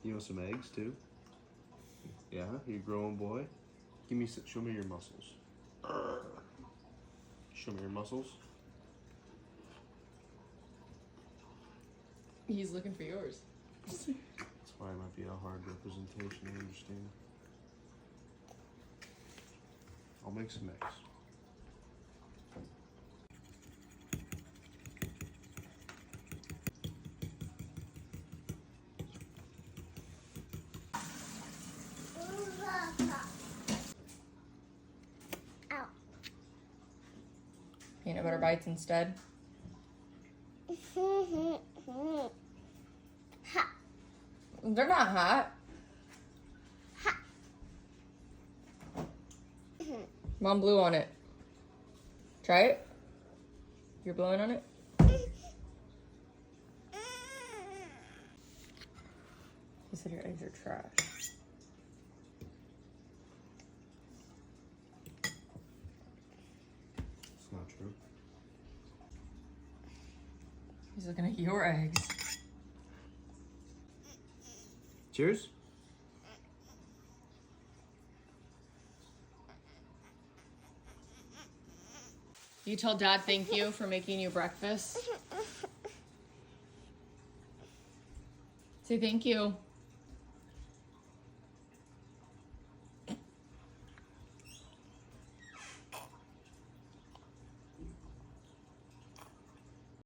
You want some eggs too? Yeah, you growing boy. Show me your muscles. Show me your muscles. He's looking for yours. That's why it might be a hard representation, I understand. I'll make some eggs. Ow. Peanut butter bites instead. Hot. They're not hot. Hot. Mom blew on it. Try it. You're blowing on it? He said your eggs are trash. It's not true. He's looking at your eggs. Cheers. You tell Dad thank you for making you breakfast. Say thank you.